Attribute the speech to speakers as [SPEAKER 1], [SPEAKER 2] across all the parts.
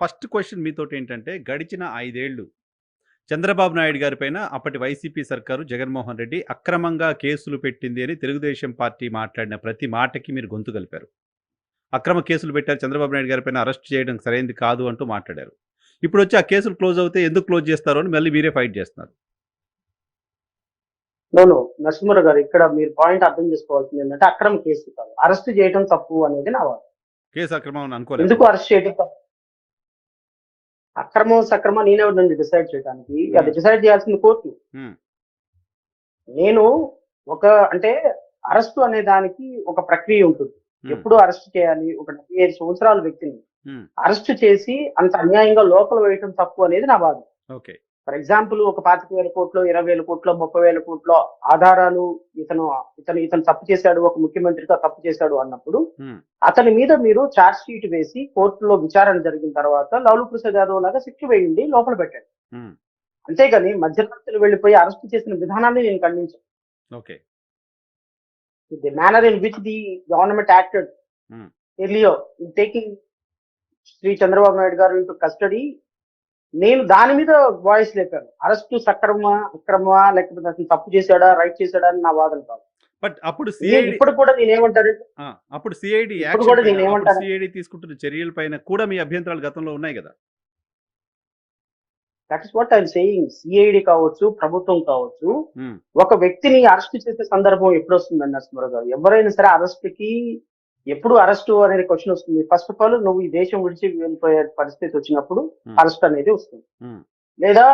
[SPEAKER 1] First question మీతోటి ఏంటంటే, గడిచిన 5 ఏళ్ళు చంద్రబాబు నాయుడు గారి పైన అప్పటి వైసీపీ సర్కారు జగన్మోహన్ రెడ్డి అక్రమంగా కేసులు పెట్టింది అని తెలుగుదేశం పార్టీ మాట్లాడిన ప్రతి మాటకి మీరు గొంతు కలిపారు. అక్రమ కేసులు పెట్టారు చంద్రబాబు నాయుడు గారి పైన అరెస్ట్ చేయడం సరైంది కాదు అంటూ మాట్లాడారు. ఇప్పుడొచ్చి ఆ కేసులు క్లోజ్ అవుతే ఎందుకు క్లోజ్ చేస్తారు అని మళ్ళీ మీరే ఫైట్ చేస్తున్నారు.
[SPEAKER 2] నో నరసింహారావు గారు, ఇక్కడ మీరు పాయింట్ అర్థం చేసుకోవాల్సింది ఏంటంటే అక్రమ కేసు కాదు, అరెస్ట్ చేయడం తప్పు అనేది నా వాదన.
[SPEAKER 1] కేసు అక్రమం అని అనుకోలేదు.
[SPEAKER 2] ఎందుకు అరెస్ట్ చేయడం తప్పు? అక్రమం సక్రమం నేనెవరినండి డిసైడ్ చేయడానికి? అది డిసైడ్ చేయాల్సింది కోర్టు. నేను అంటే అరెస్ట్ అనే దానికి ఒక ప్రక్రియ ఉంటుంది. ఎప్పుడు అరెస్ట్ చేయాలి? ఒక 75 సంవత్సరాల వ్యక్తిని అరెస్ట్ చేసి అంత అన్యాయంగా లోపల వేయటం తప్పు అనేది నా వాదన.
[SPEAKER 1] ఓకే.
[SPEAKER 2] ఫర్ ఎగ్జాంపుల్ ఒక 25,000 కోట్లు, 20,000 కోట్లు, 30,000 కోట్లు ఆధారాలు ఇతను తప్పు చేశాడు, ఒక ముఖ్యమంత్రిగా తప్పు చేశాడు అన్నప్పుడు అతని మీద మీరు ఛార్జ్ షీట్ వేసి కోర్టులో విచారణ జరిగిన తర్వాత లవలు ప్రసాద్ యాదవ్ లాగా శిక్ష వేయండి, లోపల పెట్టండి. అంతేగాని మధ్యవర్తులు వెళ్లిపోయి అరెస్ట్ చేసిన విధానాన్ని నేను ఖండించాను.
[SPEAKER 1] Okay.
[SPEAKER 2] The manner in which the government acted earlier in taking Shri Chandrababu Naidu garu into custody, నేను దాని మీద వాయిస్ లేపాను. అరెస్టు సక్రమా అక్రమా, లేకపోతే అతను తప్పు చేశాడా రైట్ చేశాడా అని నా వాదన కాదు.
[SPEAKER 1] బట్ అప్పుడు
[SPEAKER 2] ఇప్పుడు కూడా నేనేమంటారు,
[SPEAKER 1] అప్పుడు సిఐడి తీసుకుంటున్న చర్యల పైన కూడా మీ అభ్యంతరాలు గతంలో ఉన్నాయి కదా.
[SPEAKER 2] That is what I'm saying. CID కావచ్చు, ప్రభుత్వం కావచ్చు, ఒక వ్యక్తిని అరెస్ట్ చేసే సందర్భం ఎప్పుడు వస్తుందండి నరసింహారావు గారు? ఎవరైనా సరే అరెస్ట్ కి ఎప్పుడు అరెస్ట్ అనేది క్వశ్చన్ వస్తుంది. ఫస్ట్ ఆఫ్ ఆల్ నువ్వు ఈ దేశం విడిచి వెళ్ళిపోయే పరిస్థితి వచ్చినప్పుడు అరెస్ట్ అనేది వస్తుంది, లేదా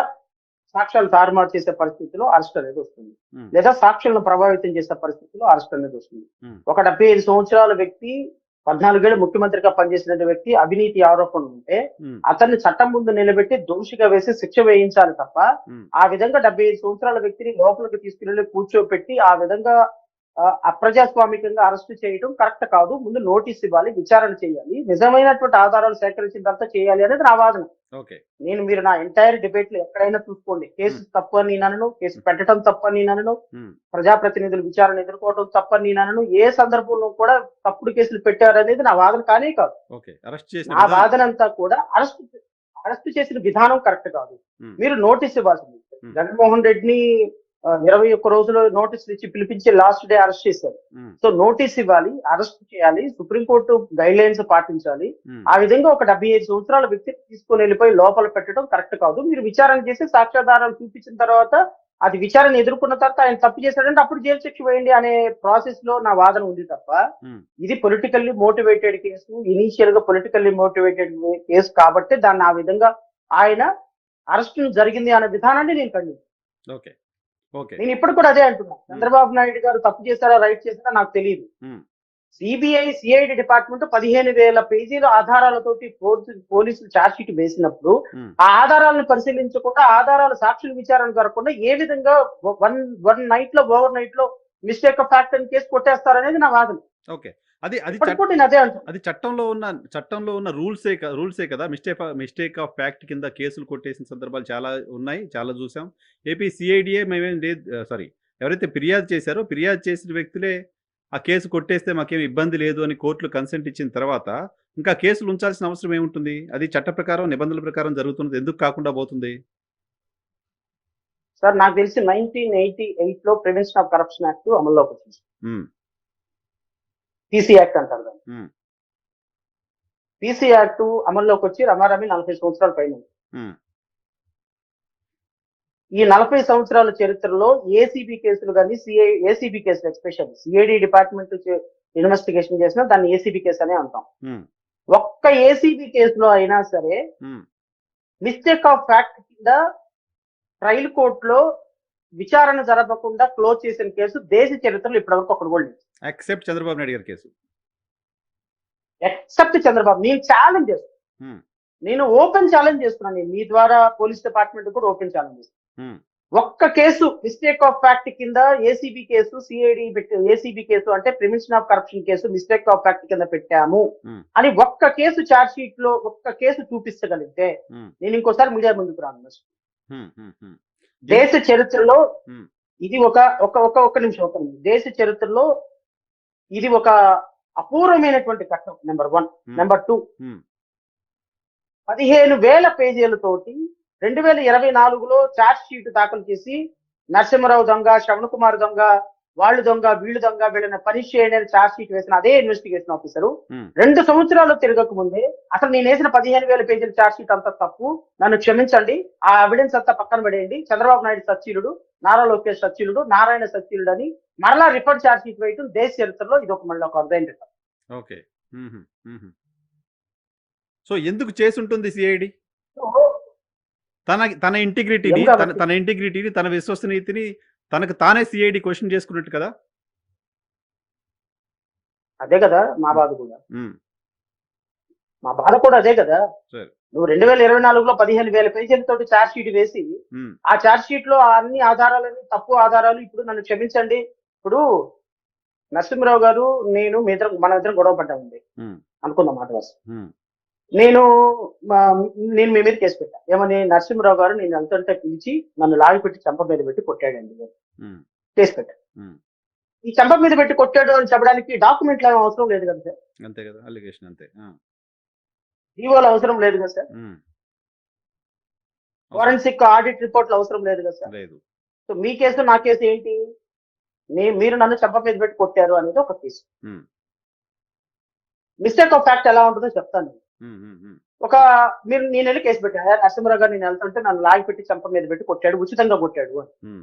[SPEAKER 2] సాక్ష్యాలు తారుమారు చేసే పరిస్థితిలో అరెస్ట్ అనేది వస్తుంది, లేదా సాక్ష్యాలను ప్రభావితం చేసే పరిస్థితిలో అరెస్ట్ అనేది వస్తుంది. ఒక 75 సంవత్సరాల వ్యక్తి 14 ఏళ్ళు ముఖ్యమంత్రిగా పనిచేసిన వ్యక్తి అవినీతి ఆరోపణలు ఉంటే అతన్ని చట్టం ముందు నిలబెట్టి దోషిగా వేసి శిక్ష వేయించాలి తప్ప ఆ విధంగా 75 సంవత్సరాల వ్యక్తిని లోపలికి తీసుకుని కూర్చోబెట్టి ఆ విధంగా అప్రజాస్వామికంగా అరెస్ట్ చేయడం కరెక్ట్ కాదు. ముందు నోటీస్ ఇవ్వాలి, విచారణ చేయాలి, నిజమైనటువంటి ఆధారాలు సేకరించిన తర్వాత చేయాలి అనేది నా వాదన. మీరు నా ఎంటైర్ డిబేట్ లో ఎక్కడైనా చూసుకోండి, కేసు తప్పు అని నేను కేసు పెట్టడం తప్పని నేను ప్రజాప్రతినిధులు విచారణ ఎదుర్కోవడం తప్పని నేను ఏ సందర్భంలో కూడా తప్పుడు కేసులు పెట్టారనేది నా వాదన కానే కాదు. నా వాదన అంతా కూడా అరెస్ట్ చేసిన విధానం కరెక్ట్ కాదు. మీరు నోటీస్ ఇవ్వాల్సింది. జగన్మోహన్ రెడ్డిని 21 రోజులు నోటీసులు ఇచ్చి పిలిపించి లాస్ట్ డే అరెస్ట్ చేశారు. సో నోటీస్ ఇవ్వాలి, అరెస్ట్ చేయాలి, సుప్రీంకోర్టు గైడ్ లైన్స్ పాటించాలి. ఆ విధంగా ఒక 75 సంవత్సరాల వ్యక్తిని తీసుకుని వెళ్ళిపోయి లోపల పెట్టడం కరెక్ట్ కాదు. మీరు విచారణ చేసి సాక్ష్యాధారాలు చూపించిన తర్వాత అది విచారణ ఎదుర్కొన్న తర్వాత ఆయన తప్పు చేశాడంటే అప్పుడు జైలు శిక్ష వేయండి అనే ప్రాసెస్ లో నా వాదన ఉంది తప్ప ఇది పొలిటికల్లీ మోటివేటెడ్ కేసు, ఇనీషియల్ గా పొలిటికల్లీ మోటివేటెడ్ కేసు కాబట్టి దాన్ని ఆ విధంగా ఆయన అరెస్ట్ జరిగింది అనే విధానాన్ని నేను ఖండించాను. నేను ఇప్పుడు కూడా అదే అంటున్నా. చంద్రబాబు నాయుడు గారు తప్పు చేశారా రైట్ చేశారా నాకు తెలియదు. సిఐడి డిపార్ట్మెంట్ 15,000 పేజీల ఆధారాలతోటి పోలీసులు ఛార్జ్ షీట్ వేసినప్పుడు ఆ ఆధారాలను పరిశీలించకుండా, ఆధారాలు సాక్షుల విచారణ జరగకుండా ఏ విధంగా వన్ నైట్ లో ఓవర్ నైట్ లో మిస్టేక్ ఆఫ్ ఫ్యాక్ట్ అని కేసు కొట్టేస్తారనేది నా వాదన.
[SPEAKER 1] అది చట్టంలో ఉన్న రూల్సే కదా. మిస్టేక్ ఆఫ్ ఫ్యాక్ట్ కింద కేసులు కొట్టేసిన సందర్భాలు చాలా ఉన్నాయి, చాలా చూసాం. ఏపీ సిఐడిఏ మేమేం లేదు, ఎవరైతే ఫిర్యాదు చేశారో ఫిర్యాదు చేసిన వ్యక్తులే ఆ కేసు కొట్టేస్తే మాకేం ఇబ్బంది లేదు అని కోర్టులు కన్సెంట్ ఇచ్చిన తర్వాత ఇంకా కేసులు ఉంచాల్సిన అవసరం ఏముంటుంది? అది చట్ట ప్రకారం నిబంధనల ప్రకారం జరుగుతున్నది, ఎందుకు కాకుండా పోతుంది?
[SPEAKER 2] సార్ నాకు తెలిసి 1988 లో ప్రివెన్షన్ ఆఫ్ కరప్షన్ యాక్ట్ అమల్లోకి వచ్చింది. పీసీ యాక్ట్ అంటారు దాన్ని. పీసీ యాక్ట్ అమల్లోకి వచ్చి రమారమి 40 సంవత్సరాల పైన. ఈ 40 సంవత్సరాల చరిత్రలో ఏసీబీ కేసులు కానీ ఏసీబీ కేసులు ఎస్పెషల్ సిఐడి డిపార్ట్మెంట్ ఇన్వెస్టిగేషన్ చేసినా దాన్ని ఏసీబీ కేసు అనే అంటాం. ఒక్క ఏసీబీ కేసులో అయినా సరే మిస్టేక్ ఆఫ్ ఫ్యాక్ట్ కింద ట్రయల్ కోర్టులో విచారణ జరగకుండా క్లోజ్ చేసిన కేసు దేశ చరిత్రలో ఇప్పటివరకు ఒకటి కూడా లేదు.
[SPEAKER 1] ఎక్సెప్ట్ చంద్రబాబు నాయుడు గారి కేసు.
[SPEAKER 2] ఎక్సెప్ట్ చంద్రబాబు. నేను ఛాలెంజ్ చేస్తాను, నేను ఓపెన్ ఛాలెంజ్ చేస్తున్నాను. నేను మీ ద్వారా పోలీస్ డిపార్ట్మెంట్ కూడా ఓపెన్ ఛాలెంజ్ చేస్తాను. ఒక్క కేసు మిస్టేక్ ఆఫ్ ఫ్యాక్ట్ కింద ACB case, CID ACB case అంటే prevention of corruption case mistake of fact కింద పెట్టాము అని ఒక్క కేసు ఛార్జ్ షీట్ లో ఒక్క కేసు చూపించగలిగితే నేను ఇంకోసారి మీడియా ముందుకు రాను. దేశ చరిత్రలో ఇది ఒక నిమిషం దేశ చరిత్రలో ఇది ఒక అపూర్వమైనటువంటి ఘట్టం. నెంబర్ 1. నెంబర్ 2, 15,000 పేజీలతోటి 2024లో ఛార్జ్ షీట్ దాఖలు చేసి నరసింహరావు దొంగ, శ్రవణ్ కుమార్ దొంగ, వాళ్ళు దొంగ, వీళ్ళు దొంగ, వీళ్ళని పనిష్ చేయండి అని ఛార్జ్ షీట్ వేసిన అదే ఇన్వెస్టిగేషన్ ఆఫీసరు
[SPEAKER 1] ఉమ్,
[SPEAKER 2] 2 సంవత్సరాలు తిరగక ముందే అసలు నేను వేసిన 15,000 పేజీల ఛార్జ్ షీట్ అంతా తప్పు, నన్ను క్షమించండి, ఆ ఎవిడెన్స్ అంతా పక్కన పడేయండి, చంద్రబాబు నాయుడు సచ్చీలుడు, నారా లోకేష్ సచ్చీలుడు, నారాయణ సచ్చీలుడు అని మరలా రిఫర్ ఛార్జ్ షీట్ వేయటం దేశ చరిత్రలో ఇది మళ్ళీ ఒక అరుదైన రిఫర్.
[SPEAKER 1] ఓకే. ఉహు, ఉహు. సో ఎందుకు చేసి ఉంటుంది సిఐడి? తన ఇంటిగ్రిటీని,
[SPEAKER 2] ఏం కాబట్టి
[SPEAKER 1] తన ఇంటిగ్రిటీని, తన విశ్వసనీయతని తనకు తానే సిఐడి క్వశ్చన్ చేసుకున్నట్టు కదా.
[SPEAKER 2] అదే కదా మా బాధ కూడా.
[SPEAKER 1] ఉమ్,
[SPEAKER 2] మా బాధ కూడా అదే కదా.
[SPEAKER 1] సరే.
[SPEAKER 2] నువ్వు 2024లో 15,000 పేజీలతోటి ఛార్జ్ షీట్ వేసి
[SPEAKER 1] ఉమ్,
[SPEAKER 2] ఆ ఛార్జ్ షీట్ లో అన్ని ఆధారాలని తప్పు ఆధారాలు, ఇప్పుడు నన్ను క్షమించండి, ఇప్పుడు నరసింహరావు గారు నేను మన ఇద్దరం గొడవ పడ్డామండి
[SPEAKER 1] ఉమ్,
[SPEAKER 2] అనుకుందాం మాట వరుస.
[SPEAKER 1] ఉమ్,
[SPEAKER 2] నేను నేను మీ మీద కేసు పెట్టా, ఏమని నరసింహరావు గారు నేను అంతంటే పిలిచి నన్ను లాగి పెట్టి చెంప మీద పెట్టి కొట్టాడండి అని
[SPEAKER 1] ఉమ్,
[SPEAKER 2] కేసు పెట్టా.
[SPEAKER 1] ఉమ్.
[SPEAKER 2] ఈ చెంప మీద పెట్టి కొట్టాడు అని చెప్పడానికి డాక్యుమెంట్లు ఏం అవసరం లేదు కదా సార్,
[SPEAKER 1] అంతే కదా, అలిగేషన్ అంతే.
[SPEAKER 2] జీవోలు అవసరం లేదు కదా సార్,
[SPEAKER 1] ఉమ్, అవసరం
[SPEAKER 2] ఫోరెన్సిక్ ఆడిట్ రిపోర్ట్లు అవసరం లేదు కదా సార్.
[SPEAKER 1] లేదు.
[SPEAKER 2] సో మీ కేసు నా కేసు ఏంటి, మీరు నన్ను చెంప మీద పెట్టి కొట్టారు అనేది ఒక case.
[SPEAKER 1] Um,
[SPEAKER 2] mistake of fact ఎలా ఉంటుందో చెప్తాను.
[SPEAKER 1] ఉమ్, ఉమ్, ఉమ్,
[SPEAKER 2] నేను వెళ్ళి కేసు పెట్టాను, నరసింహరావు గారు నేను వెళ్తుంటే నన్ను లాగి పెట్టి చెంప మీద పెట్టి కొట్టాడు, ఉచితంగా కొట్టాడు అని
[SPEAKER 1] ఉమ్,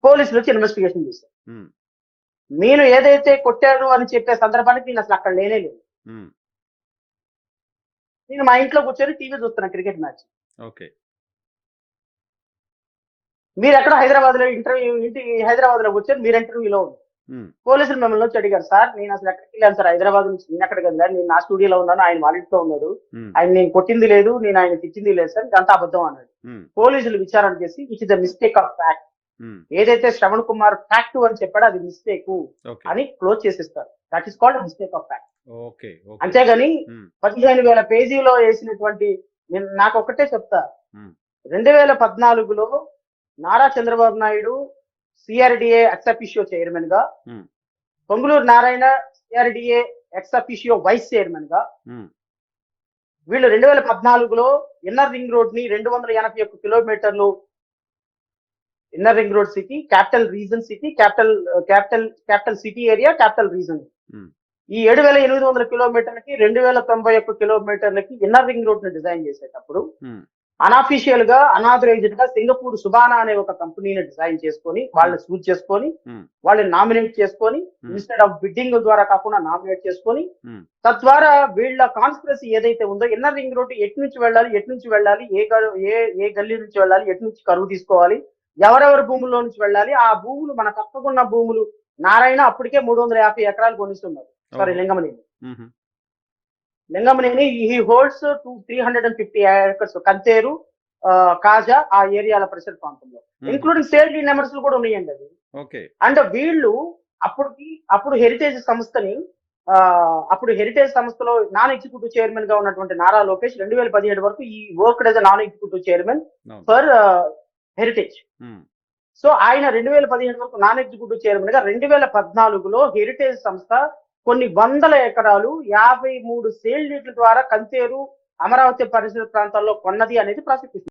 [SPEAKER 2] పోలీసులు వచ్చి ఇన్వెస్టిగేషన్ చేశారు.
[SPEAKER 1] ఉమ్,
[SPEAKER 2] నేను ఏదైతే కొట్టాడు అని చెప్పే సందర్భానికి నేను అసలు అక్కడ లేనే లేదు.
[SPEAKER 1] ఉమ్.
[SPEAKER 2] నేను మా ఇంట్లో కూర్చొని టీవీ చూస్తున్నా క్రికెట్ మ్యాచ్.
[SPEAKER 1] ఓకే.
[SPEAKER 2] మీరు ఎక్కడ హైదరాబాద్ లో హైదరాబాద్ లో కూర్చొని మీరు ఇంటర్వ్యూలో ఉన్నారు.
[SPEAKER 1] ఉమ్,
[SPEAKER 2] పోలీసులు మిమ్మల్ని వచ్చి అడిగారు, సార్ నేను అసలు ఎక్కడికి వెళ్ళాను సార్, హైదరాబాద్ నుంచి నేను ఎక్కడికి వెళ్ళాను, నేను నా స్టూడియోలో ఉన్నాను, ఆయన వాళ్ళ ఇంట్లో ఉన్నాడు,
[SPEAKER 1] ఉమ్,
[SPEAKER 2] ఆయన నేను కొట్టింది లేదు, నేను ఆయన తిట్టింది లేదు సార్, ఇదంతా అబద్ధం అన్నాడు.
[SPEAKER 1] ఉమ్,
[SPEAKER 2] పోలీసులు విచారణ చేసి it is the mistake of fact,
[SPEAKER 1] um.
[SPEAKER 2] ఏదైతే శ్రవణ్ కుమార్ ఫ్యాక్ట్ అని చెప్పాడో అది మిస్టేక్
[SPEAKER 1] ఓకే.
[SPEAKER 2] అని క్లోజ్ చేసిస్తారు. That is called mistake of fact.
[SPEAKER 1] Okay. Okay.
[SPEAKER 2] అంతేగాని
[SPEAKER 1] ఉమ్,
[SPEAKER 2] 15,000 పేజీలో వేసినటువంటి, నేను నాకు ఒకటే చెప్తా,
[SPEAKER 1] ఉమ్,
[SPEAKER 2] 2014లో Nara Chandrababu Naidu CRDA ex officio chairman గా,
[SPEAKER 1] um,
[SPEAKER 2] Ponguluru Narayana CRDA ex officio vice chairman గా,
[SPEAKER 1] ఉమ్,
[SPEAKER 2] వీళ్ళు 2014లో ఇన్నర్ రింగ్ రోడ్ ని 281 కిలోమీటర్లు, inner ring road city, capital region city, capital city area, capital region,
[SPEAKER 1] um,
[SPEAKER 2] ఈ 7,800 కిలోమీటర్లకి 2,091 కిలోమీటర్లకి ఇన్నర్ రింగ్ రోడ్ ని డిజైన్ చేసేటప్పుడు
[SPEAKER 1] ఉమ్,
[SPEAKER 2] అన్అఫీషియల్ గా, అనాథరైజ్డ్ గా సింగపూర్ సుబానా అనే ఒక కంపెనీని డిజైన్ చేసుకొని, వాళ్ళని సూట్ చేసుకొని,
[SPEAKER 1] ఉమ్,
[SPEAKER 2] వాళ్ళని నామినేట్ చేసుకొని,
[SPEAKER 1] Hmm.
[SPEAKER 2] ఇన్స్టెడ్ ఆఫ్ బిడ్డింగ్ ద్వారా కాకుండా నామినేట్ చేసుకొని,
[SPEAKER 1] ఉమ్,
[SPEAKER 2] తద్వారా వీళ్ళ కాన్స్పిరసీ ఏదైతే ఉందో, ఇన్నర్ రింగ్ రోడ్ ఎటు నుంచి వెళ్ళాలి, ఏ గల్లీ నుంచి వెళ్ళాలి, ఎటు నుంచి కరువు తీసుకోవాలి, ఎవరెవరి భూముల్లో నుంచి వెళ్ళాలి, ఆ భూములు మన పక్కకున్న భూములు, నారాయణ అప్పటికే 350 ఎకరాలు కొనిస్తున్నారు, సారీ
[SPEAKER 1] ఓహో.
[SPEAKER 2] లింగమనేని,
[SPEAKER 1] ఉహు,
[SPEAKER 2] హీ హోల్డ్స్ 350 ఏకర్స్ కంతేరు, కాజా ఆ ఏరియాల పరిసర ప్రాంతంలో,
[SPEAKER 1] ఉహు.
[SPEAKER 2] ఇంక్లూడింగ్ సేల్ నెంబర్స్ కూడా ఉన్నాయండి అది.
[SPEAKER 1] ఓకే.
[SPEAKER 2] అండ్ వీళ్ళు అప్పుడు హెరిటేజ్ సంస్థని, అప్పుడు హెరిటేజ్ సంస్థలో నాన్ ఎగ్జిక్యూటివ్ చైర్మన్ గా ఉన్నటువంటి నారా లోకేష్ 2017 వరకు ఈ work as non executive chairman
[SPEAKER 1] అవును.
[SPEAKER 2] ఫర్ హెరిటేజ్.
[SPEAKER 1] ఉమ్,
[SPEAKER 2] సో ఆయన 2017 వరకు నాన్ ఎగ్జిక్యూటివ్ చైర్మన్ గా, 2014లో హెరిటేజ్ సంస్థ కొన్ని వందల ఎకరాలు 53 సేల్ డీట్ల ద్వారా కంతేరు, అమరావతి పరిసర ప్రాంతాల్లో కొన్నది అనేది ప్రాసిక్యూషన్.